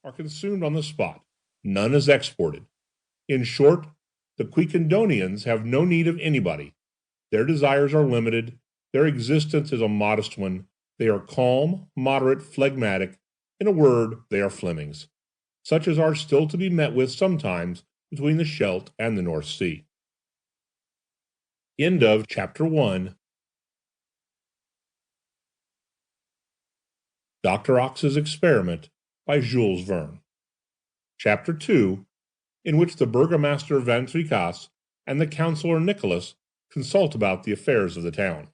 are consumed on the spot. None is exported. In short, the Quiquendonians have no need of anybody. Their desires are limited. Their existence is a modest one. They are calm, moderate, phlegmatic. In a word, they are Flemings, such as are still to be met with sometimes between the Scheldt and the North Sea. End of Chapter 1. Dr. Ox's Experiment by Jules Verne. Chapter 2, in which the Burgomaster Van Tricasse and the Councillor Nicholas consult about the affairs of the town.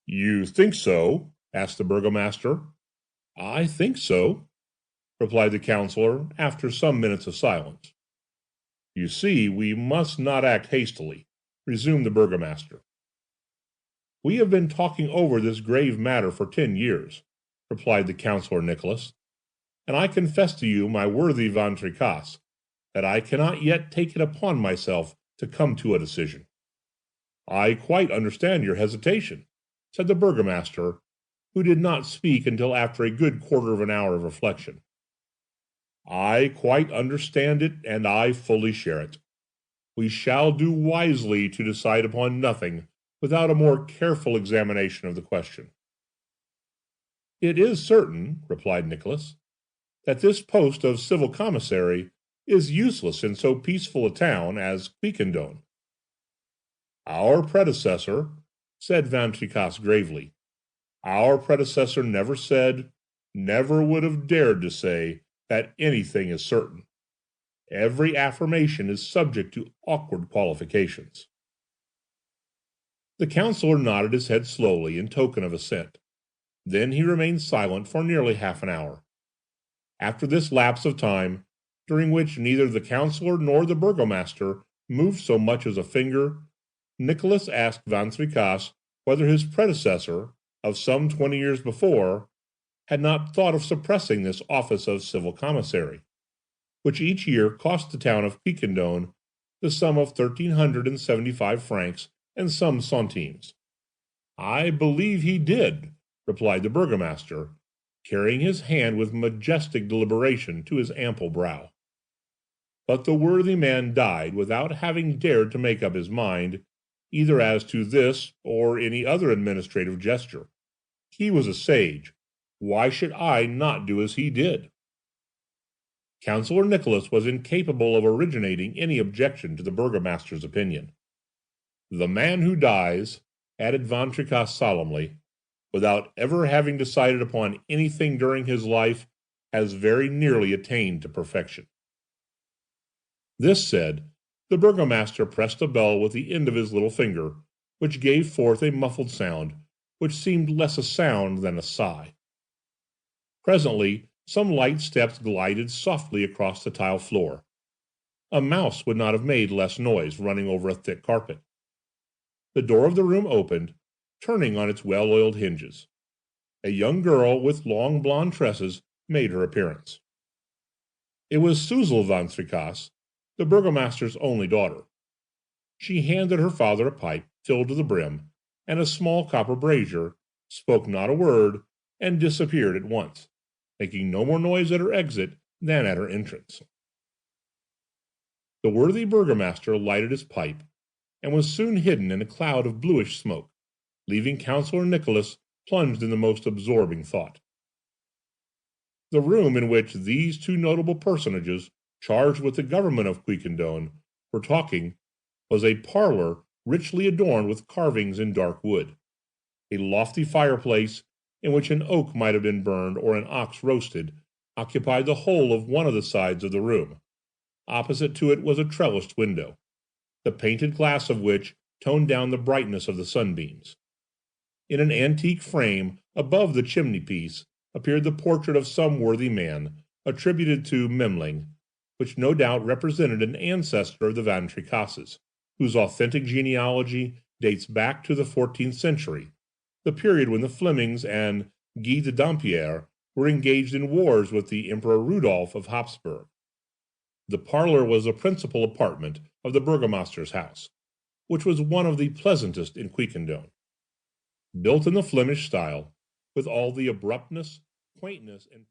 "You think so?" asked the Burgomaster. "I think so," replied the Councillor, after some minutes of silence. "You see, we must not act hastily," resumed the Burgomaster. "We have been talking over this grave matter for 10 years," replied the Councillor Nicholas, "and I confess to you, my worthy Van Tricasse, that I cannot yet take it upon myself to come to a decision." "I quite understand your hesitation," said the Burgomaster, who did not speak until after a good quarter of an hour of reflection. "I quite understand it, and I fully share it. We shall do wisely to decide upon nothing without a more careful examination of the question." "It is certain," replied Nicholas, "that this post of civil commissary is useless in so peaceful a town as Quiquendone." "Our predecessor," said Van Tricasse gravely, "our predecessor never said, never would have dared to say, that anything is certain. Every affirmation is subject to awkward qualifications." The councillor nodded his head slowly in token of assent. Then he remained silent for nearly half an hour. After this lapse of time, during which neither the councillor nor the Burgomaster moved so much as a finger, Nicholas asked Van Tricasse whether his predecessor, of some 20 years before, had not thought of suppressing this office of civil commissary, which each year cost the town of Quiquendone the sum of 1,375 francs and some centimes. "I believe he did," replied the Burgomaster, carrying his hand with majestic deliberation to his ample brow. "But the worthy man died without having dared to make up his mind, either as to this or any other administrative gesture. He was a sage. Why should I not do as he did?" Councillor Nicholas was incapable of originating any objection to the Burgomaster's opinion. "The man who dies," added Van Tricasse solemnly, "without ever having decided upon anything during his life, has very nearly attained to perfection." This said, the Burgomaster pressed a bell with the end of his little finger, which gave forth a muffled sound, which seemed less a sound than a sigh. Presently some light steps glided softly across the tile floor. A mouse would not have made less noise running over a thick carpet. The door of the room opened, turning on its well-oiled hinges. A young girl with long blonde tresses made her appearance. It was Suzel Van Tricasse, the Burgomaster's only daughter. She handed her father a pipe filled to the brim, and a small copper brazier, spoke not a word, and disappeared at once, making no more noise at her exit than at her entrance. The worthy Burgomaster lighted his pipe, and was soon hidden in a cloud of bluish smoke, leaving Councillor Nicholas plunged in the most absorbing thought. The room in which these two notable personages, charged with the government of Quiquendone, were talking, was a parlor richly adorned with carvings in dark wood. A lofty fireplace, in which an oak might have been burned or an ox roasted, occupied the whole of one of the sides of the room. Opposite to it was a trellised window, the painted glass of which toned down the brightness of the sunbeams. In an antique frame above the chimney-piece appeared the portrait of some worthy man, attributed to Memling, which no doubt represented an ancestor of the Van Tricasses, whose authentic genealogy dates back to the 14th century, the period when the Flemings and Guy de Dampierre were engaged in wars with the Emperor Rudolph of Habsburg. The parlor was the principal apartment of the Burgomaster's house, which was one of the pleasantest in Quiquendone. Built in the Flemish style, with all the abruptness, quaintness, and